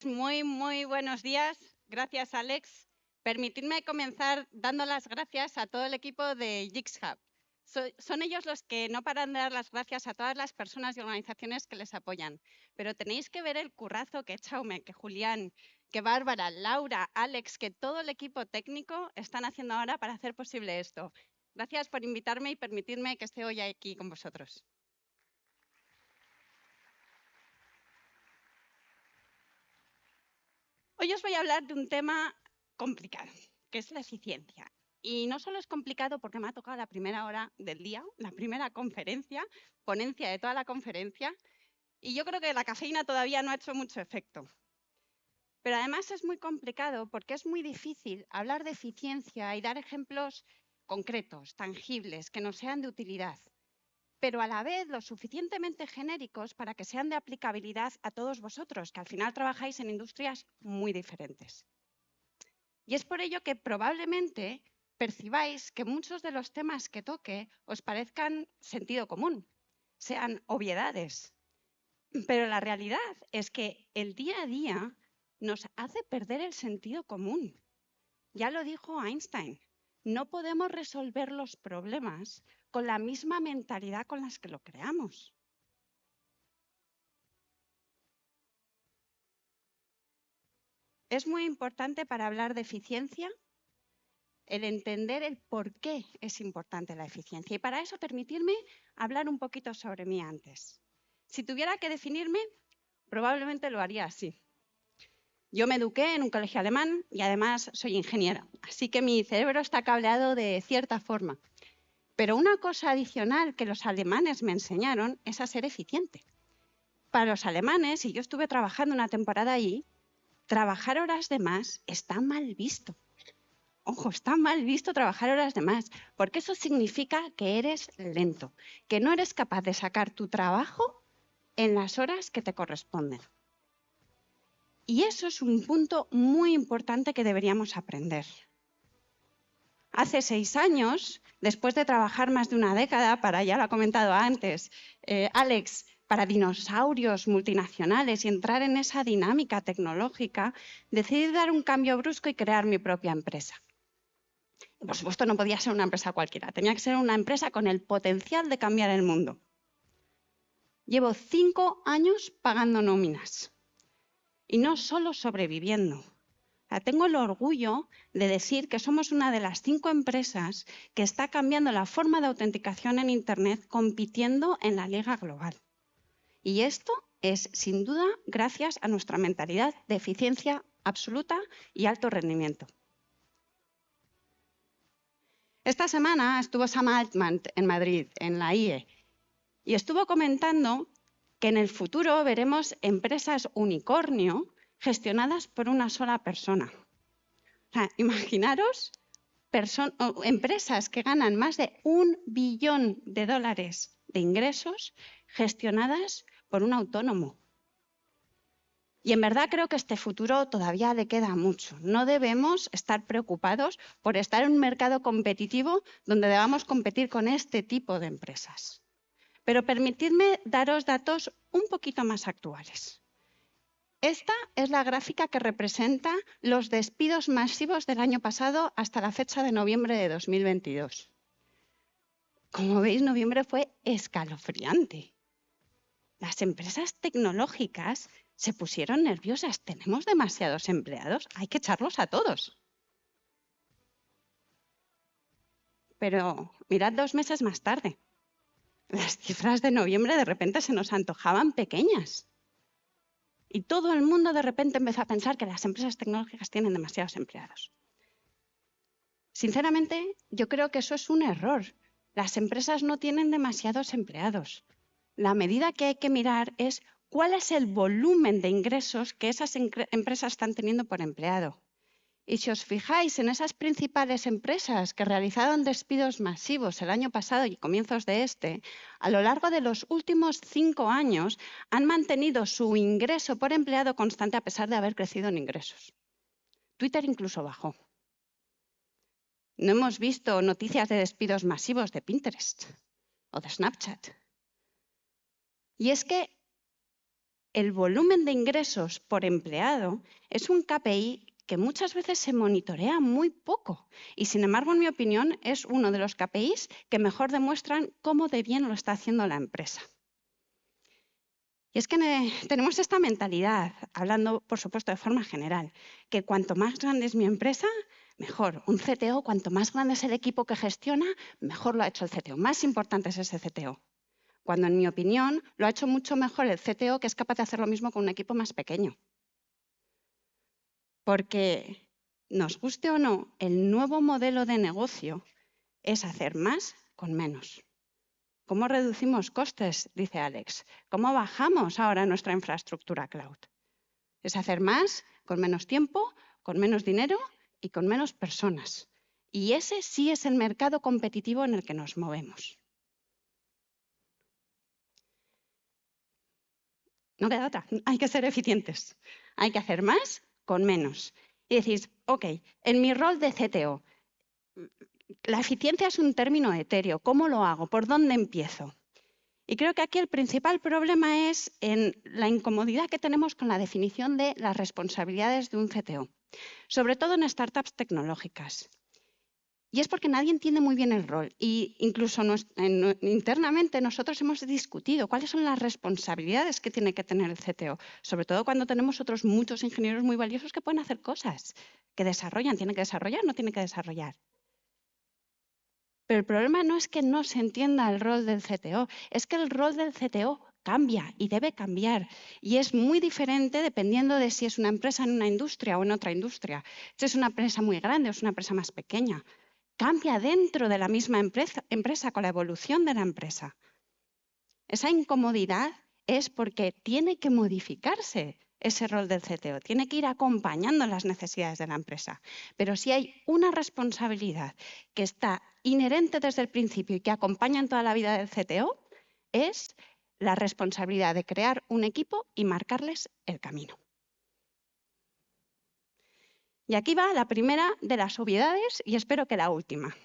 Muy buenos días. Gracias, Alex. Permitidme comenzar dando las gracias a todo el equipo de GIGS-Hub. Son ellos los que no paran de dar las gracias a todas las personas y organizaciones que les apoyan. Pero tenéis que ver el currazo que Chaume, que Julián, que Bárbara, Laura, Alex, que todo el equipo técnico están haciendo ahora para hacer posible esto. Gracias por invitarme y permitirme que esté hoy aquí con vosotros. Hoy os voy a hablar de un tema complicado, que es la eficiencia. Y no solo es complicado porque me ha tocado la primera hora del día, la primera conferencia, ponencia de toda la conferencia, y yo creo que la cafeína todavía no ha hecho mucho efecto. Pero además es muy complicado porque es muy difícil hablar de eficiencia y dar ejemplos concretos, tangibles, que nos sean de utilidad, pero a la vez lo suficientemente genéricos para que sean de aplicabilidad a todos vosotros, que al final trabajáis en industrias muy diferentes. Y es por ello que probablemente percibáis que muchos de los temas que toque os parezcan sentido común, sean obviedades. Pero la realidad es que el día a día nos hace perder el sentido común. Ya lo dijo Einstein, no podemos resolver los problemas con la misma mentalidad con las que lo creamos. Es muy importante para hablar de eficiencia el entender el por qué es importante la eficiencia. Y para eso, permitirme hablar un poquito sobre mí antes. Si tuviera que definirme, probablemente lo haría así. Yo me eduqué en un colegio alemán y además soy ingeniera, así que mi cerebro está cableado de cierta forma. Pero una cosa adicional que los alemanes me enseñaron es a ser eficiente. Para los alemanes, y yo estuve trabajando una temporada allí, trabajar horas de más está mal visto. Ojo, está mal visto trabajar horas de más, porque eso significa que eres lento, que no eres capaz de sacar tu trabajo en las horas que te corresponden. Y eso es un punto muy importante que deberíamos aprender. Hace 6 años, después de trabajar más de una década, ya lo ha comentado antes, Alex, para dinosaurios multinacionales y entrar en esa dinámica tecnológica, decidí dar un cambio brusco y crear mi propia empresa. Por supuesto, no podía ser una empresa cualquiera, tenía que ser una empresa con el potencial de cambiar el mundo. Llevo 5 años pagando nóminas y no solo sobreviviendo. Tengo el orgullo de decir que somos una de las 5 empresas que está cambiando la forma de autenticación en Internet compitiendo en la liga global. Y esto es, sin duda, gracias a nuestra mentalidad de eficiencia absoluta y alto rendimiento. Esta semana estuvo Sam Altman en Madrid, en la IE, y estuvo comentando que en el futuro veremos empresas unicornio gestionadas por una sola persona. O sea, imaginaros empresas que ganan más de $1 billón de ingresos gestionadas por un autónomo. Y en verdad creo que este futuro todavía le queda mucho. No debemos estar preocupados por estar en un mercado competitivo donde debamos competir con este tipo de empresas. Pero permitidme daros datos un poquito más actuales. Esta es la gráfica que representa los despidos masivos del año pasado hasta la fecha de noviembre de 2022. Como veis, noviembre fue escalofriante. Las empresas tecnológicas se pusieron nerviosas. Tenemos demasiados empleados, hay que echarlos a todos. Pero mirad 2 meses más tarde. Las cifras de noviembre de repente se nos antojaban pequeñas. Y todo el mundo de repente empezó a pensar que las empresas tecnológicas tienen demasiados empleados. Sinceramente, yo creo que eso es un error. Las empresas no tienen demasiados empleados. La medida que hay que mirar es cuál es el volumen de ingresos que esas empresas están teniendo por empleado. Y si os fijáis en esas principales empresas que realizaron despidos masivos el año pasado y comienzos de este, a lo largo de los últimos 5 años han mantenido su ingreso por empleado constante a pesar de haber crecido en ingresos. Twitter incluso bajó. No hemos visto noticias de despidos masivos de Pinterest o de Snapchat. Y es que el volumen de ingresos por empleado es un KPI que muchas veces se monitorea muy poco y, sin embargo, en mi opinión, es uno de los KPIs que mejor demuestran cómo de bien lo está haciendo la empresa. Y es que tenemos esta mentalidad, hablando, por supuesto, de forma general, que cuanto más grande es mi empresa, mejor. Un CTO, cuanto más grande es el equipo que gestiona, mejor lo ha hecho el CTO. Más importante es ese CTO. Cuando, en mi opinión, lo ha hecho mucho mejor el CTO, que es capaz de hacer lo mismo con un equipo más pequeño. Porque, nos guste o no, el nuevo modelo de negocio es hacer más con menos. ¿Cómo reducimos costes?, dice Alex. ¿Cómo bajamos ahora nuestra infraestructura cloud? Es hacer más con menos tiempo, con menos dinero y con menos personas. Y ese sí es el mercado competitivo en el que nos movemos. No queda otra, hay que ser eficientes. Hay que hacer más con menos. Y decís, ok, en mi rol de CTO, la eficiencia es un término etéreo. ¿Cómo lo hago? ¿Por dónde empiezo? Y creo que aquí el principal problema es en la incomodidad que tenemos con la definición de las responsabilidades de un CTO, sobre todo en startups tecnológicas. Y es porque nadie entiende muy bien el rol. Y incluso internamente nosotros hemos discutido cuáles son las responsabilidades que tiene que tener el CTO, sobre todo cuando tenemos otros muchos ingenieros muy valiosos que pueden hacer cosas, que desarrollan, tienen que desarrollar, no tienen que desarrollar. Pero el problema no es que no se entienda el rol del CTO, es que el rol del CTO cambia y debe cambiar. Y es muy diferente dependiendo de si es una empresa en una industria o en otra industria. Si es una empresa muy grande o es una empresa más pequeña. Cambia dentro de la misma empresa con la evolución de la empresa. Esa incomodidad es porque tiene que modificarse ese rol del CTO, tiene que ir acompañando las necesidades de la empresa. Pero si hay una responsabilidad que está inherente desde el principio y que acompaña en toda la vida del CTO, es la responsabilidad de crear un equipo y marcarles el camino. Y aquí va la primera de las obviedades y espero que la última.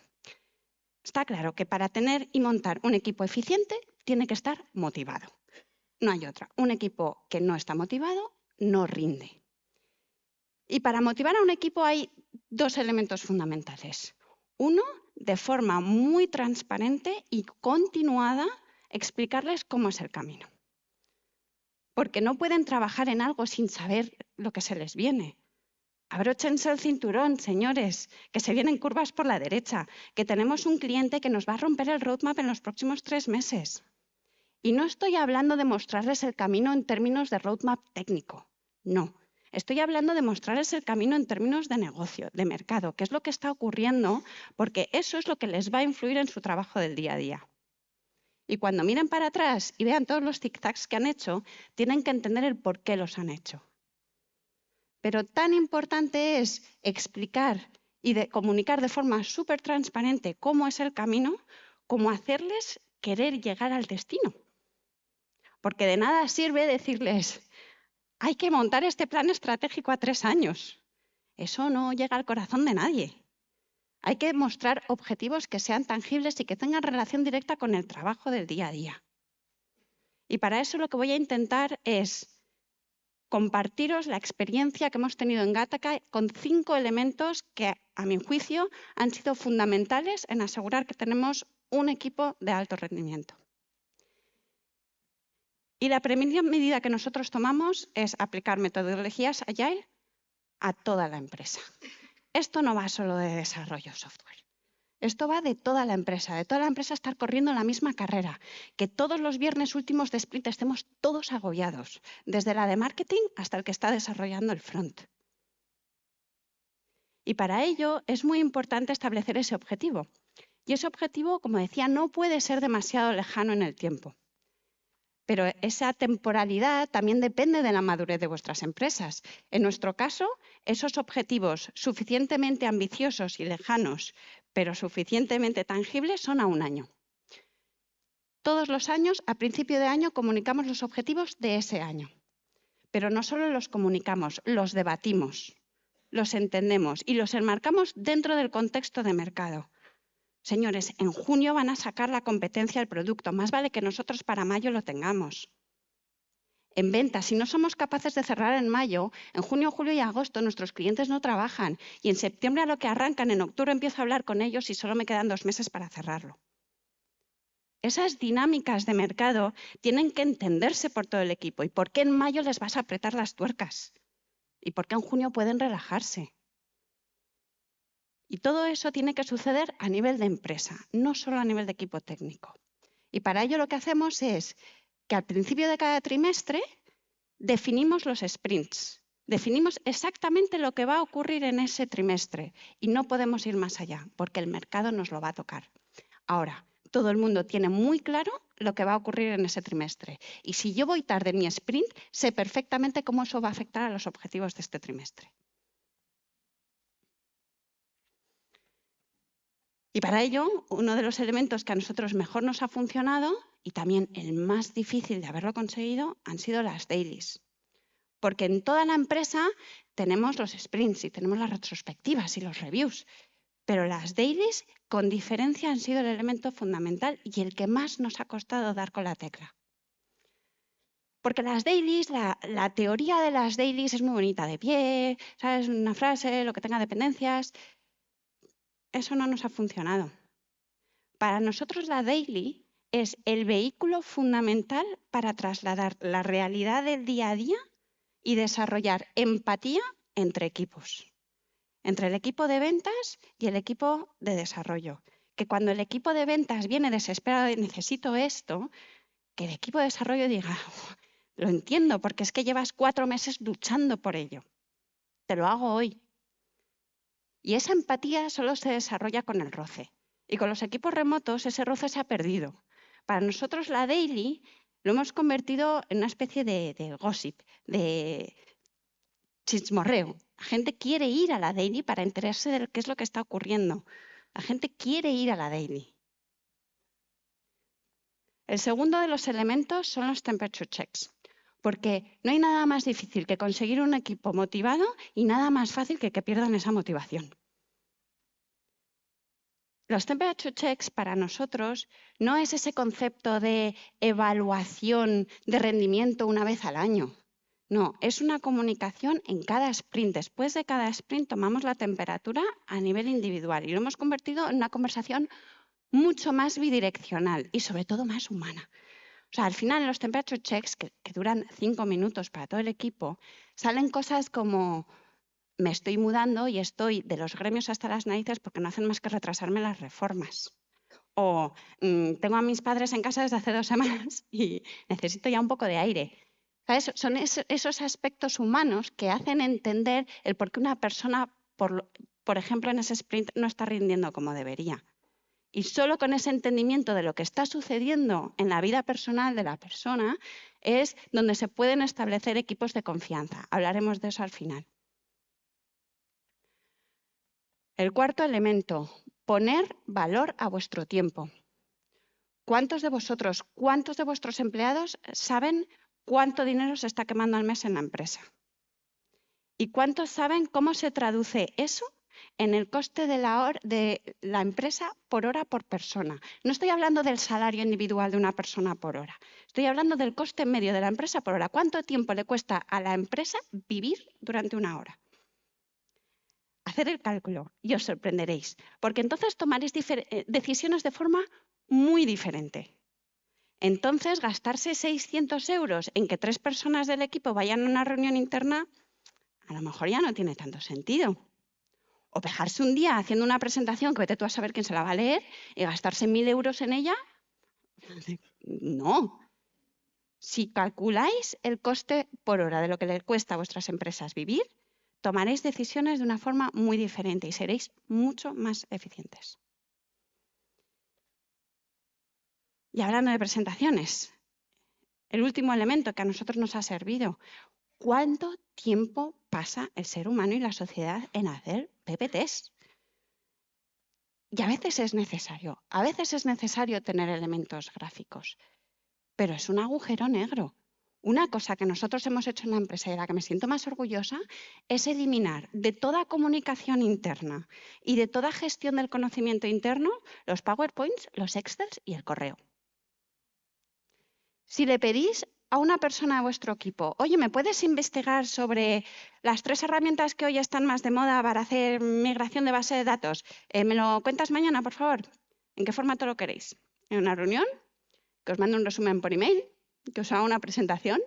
Está claro que para tener y montar un equipo eficiente tiene que estar motivado. No hay otra. Un equipo que no está motivado no rinde. Y para motivar a un equipo hay dos elementos fundamentales. Uno, de forma muy transparente y continuada, explicarles cómo es el camino. Porque no pueden trabajar en algo sin saber lo que se les viene. Abróchense el cinturón, señores, que se vienen curvas por la derecha, que tenemos un cliente que nos va a romper el roadmap en los próximos 3 meses. Y no estoy hablando de mostrarles el camino en términos de roadmap técnico, no. Estoy hablando de mostrarles el camino en términos de negocio, de mercado, que es lo que está ocurriendo, porque eso es lo que les va a influir en su trabajo del día a día. Y cuando miren para atrás y vean todos los tic-tacs que han hecho, tienen que entender el por qué los han hecho. Pero tan importante es explicar y comunicar de forma súper transparente cómo es el camino, como hacerles querer llegar al destino. Porque de nada sirve decirles, hay que montar este plan estratégico a 3 años. Eso no llega al corazón de nadie. Hay que mostrar objetivos que sean tangibles y que tengan relación directa con el trabajo del día a día. Y para eso lo que voy a intentar es compartiros la experiencia que hemos tenido en Gattaca con 5 elementos que, a mi juicio, han sido fundamentales en asegurar que tenemos un equipo de alto rendimiento. Y la primera medida que nosotros tomamos es aplicar metodologías Agile a toda la empresa. Esto no va solo de desarrollo software. Esto va de toda la empresa estar corriendo la misma carrera, que todos los viernes últimos de sprint estemos todos agobiados, desde la de marketing hasta el que está desarrollando el front. Y para ello es muy importante establecer ese objetivo. Y ese objetivo, como decía, no puede ser demasiado lejano en el tiempo. Pero esa temporalidad también depende de la madurez de vuestras empresas. En nuestro caso, esos objetivos suficientemente ambiciosos y lejanos, pero suficientemente tangibles, son a 1 año. Todos los años, a principio de año, comunicamos los objetivos de ese año. Pero no solo los comunicamos, los debatimos, los entendemos y los enmarcamos dentro del contexto de mercado. Señores, en junio van a sacar la competencia del producto. Más vale que nosotros para mayo lo tengamos. En ventas, si no somos capaces de cerrar en mayo, en junio, julio y agosto nuestros clientes no trabajan y en septiembre a lo que arrancan, en octubre empiezo a hablar con ellos y solo me quedan 2 meses para cerrarlo. Esas dinámicas de mercado tienen que entenderse por todo el equipo. ¿Y por qué en mayo les vas a apretar las tuercas? ¿Y por qué en junio pueden relajarse? Y todo eso tiene que suceder a nivel de empresa, no solo a nivel de equipo técnico. Y para ello lo que hacemos es que al principio de cada trimestre definimos los sprints, definimos exactamente lo que va a ocurrir en ese trimestre y no podemos ir más allá porque el mercado nos lo va a tocar. Ahora, todo el mundo tiene muy claro lo que va a ocurrir en ese trimestre y si yo voy tarde en mi sprint, sé perfectamente cómo eso va a afectar a los objetivos de este trimestre. Y para ello, uno de los elementos que a nosotros mejor nos ha funcionado y también el más difícil de haberlo conseguido han sido las dailies. Porque en toda la empresa tenemos los sprints y tenemos las retrospectivas y los reviews, pero las dailies con diferencia han sido el elemento fundamental y el que más nos ha costado dar con la tecla. Porque las dailies, la teoría de las dailies es muy bonita, de pie, ¿sabes? Una frase, lo que tenga dependencias. Eso no nos ha funcionado. Para nosotros la daily es el vehículo fundamental para trasladar la realidad del día a día y desarrollar empatía entre equipos, entre el equipo de ventas y el equipo de desarrollo. Que cuando el equipo de ventas viene desesperado de necesito esto, que el equipo de desarrollo diga, lo entiendo, porque es que llevas 4 meses luchando por ello. Te lo hago hoy. Y esa empatía solo se desarrolla con el roce. Y con los equipos remotos ese roce se ha perdido. Para nosotros la daily lo hemos convertido en una especie de gossip, de chismorreo. La gente quiere ir a la daily para enterarse de qué es lo que está ocurriendo. La gente quiere ir a la daily. El segundo de los elementos son los temperature checks, porque no hay nada más difícil que conseguir un equipo motivado y nada más fácil que pierdan esa motivación. Los temperature checks para nosotros no es ese concepto de evaluación de rendimiento una vez al año. No, es una comunicación en cada sprint. Después de cada sprint tomamos la temperatura a nivel individual y lo hemos convertido en una conversación mucho más bidireccional y sobre todo más humana. O sea, al final en los temperature checks, que duran 5 minutos para todo el equipo, salen cosas como me estoy mudando y estoy de los gremios hasta las narices porque no hacen más que retrasarme las reformas. O tengo a mis padres en casa desde hace 2 semanas y necesito ya un poco de aire. ¿Sabes? Son esos aspectos humanos que hacen entender el por qué una persona, por ejemplo, en ese sprint no está rindiendo como debería. Y solo con ese entendimiento de lo que está sucediendo en la vida personal de la persona es donde se pueden establecer equipos de confianza. Hablaremos de eso al final. El cuarto elemento, poner valor a vuestro tiempo. ¿Cuántos de vuestros empleados saben cuánto dinero se está quemando al mes en la empresa? ¿Y cuántos saben cómo se traduce eso en el coste de la empresa por hora por persona? No estoy hablando del salario individual de una persona por hora. Estoy hablando del coste medio de la empresa por hora. ¿Cuánto tiempo le cuesta a la empresa vivir durante una hora? Hacer el cálculo y os sorprenderéis, porque entonces tomaréis decisiones de forma muy diferente. Entonces, gastarse 600 euros en que 3 personas del equipo vayan a una reunión interna, a lo mejor ya no tiene tanto sentido. O dejarse un día haciendo una presentación que vete tú a saber quién se la va a leer y gastarse 1.000 euros en ella. No. Si calculáis el coste por hora de lo que le cuesta a vuestras empresas vivir, tomaréis decisiones de una forma muy diferente y seréis mucho más eficientes. Y hablando de presentaciones, el último elemento que a nosotros nos ha servido, ¿cuánto tiempo pasa el ser humano y la sociedad en hacer PPTs? Y a veces es necesario tener elementos gráficos, pero es un agujero negro. Una cosa que nosotros hemos hecho en la empresa y de la que me siento más orgullosa es eliminar de toda comunicación interna y de toda gestión del conocimiento interno los PowerPoints, los Excels y el correo. Si le pedís a una persona de vuestro equipo, oye, ¿me puedes investigar sobre las 3 herramientas que hoy están más de moda para hacer migración de base de datos? ¿Me lo cuentas mañana, por favor? ¿En qué formato lo queréis? ¿En una reunión? ¿Que os mande un resumen por email? ¿Que os haga una presentación?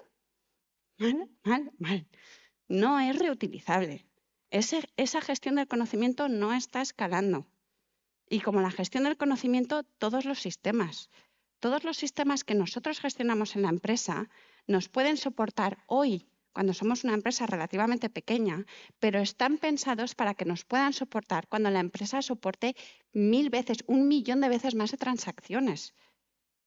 Mal. No es reutilizable. Esa gestión del conocimiento no está escalando. Y como la gestión del conocimiento, todos los sistemas que nosotros gestionamos en la empresa nos pueden soportar hoy, cuando somos una empresa relativamente pequeña, pero están pensados para que nos puedan soportar cuando la empresa soporte 1000 veces, 1.000.000 de veces más de transacciones.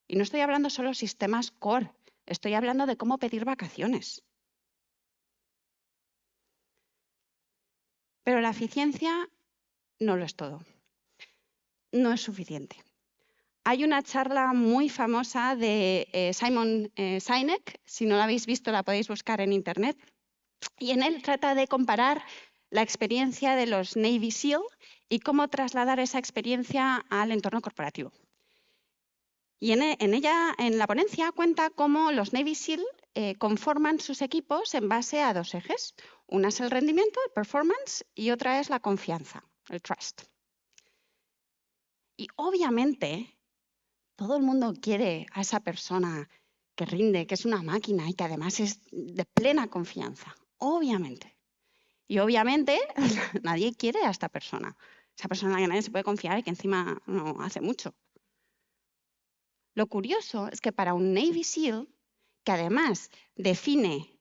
Y no estoy hablando solo de sistemas core, estoy hablando de cómo pedir vacaciones. Pero la eficiencia no lo es todo. No es suficiente. Hay una charla muy famosa de Simon Sinek, si no la habéis visto la podéis buscar en internet, y en él trata de comparar la experiencia de los Navy SEAL y cómo trasladar esa experiencia al entorno corporativo. Y en la ponencia cuenta cómo los Navy SEAL conforman sus equipos en base a 2 ejes. Una es el rendimiento, el performance, y otra es la confianza, el trust. Y obviamente todo el mundo quiere a esa persona que rinde, que es una máquina y que además es de plena confianza, obviamente. Y obviamente nadie quiere a esta persona. Esa persona en la que nadie se puede confiar y que encima no hace mucho. Lo curioso es que para un Navy SEAL, que además define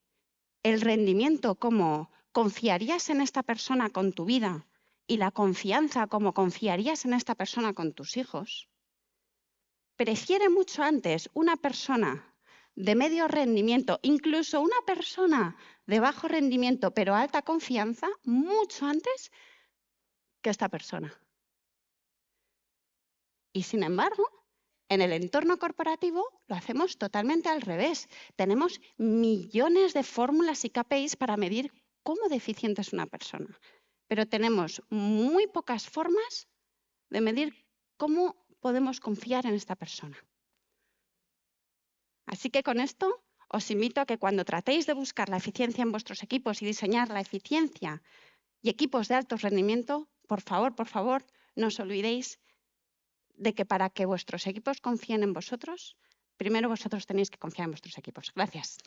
el rendimiento como confiarías en esta persona con tu vida y la confianza como confiarías en esta persona con tus hijos, prefiere mucho antes una persona de medio rendimiento, incluso una persona de bajo rendimiento pero alta confianza, mucho antes que esta persona. Y sin embargo, en el entorno corporativo lo hacemos totalmente al revés. Tenemos millones de fórmulas y KPIs para medir cómo de eficiente es una persona, pero tenemos muy pocas formas de medir cómo podemos confiar en esta persona. Así que con esto os invito a que cuando tratéis de buscar la eficiencia en vuestros equipos y diseñar la eficiencia y equipos de alto rendimiento, por favor, no os olvidéis de que para que vuestros equipos confíen en vosotros, primero vosotros tenéis que confiar en vuestros equipos. Gracias.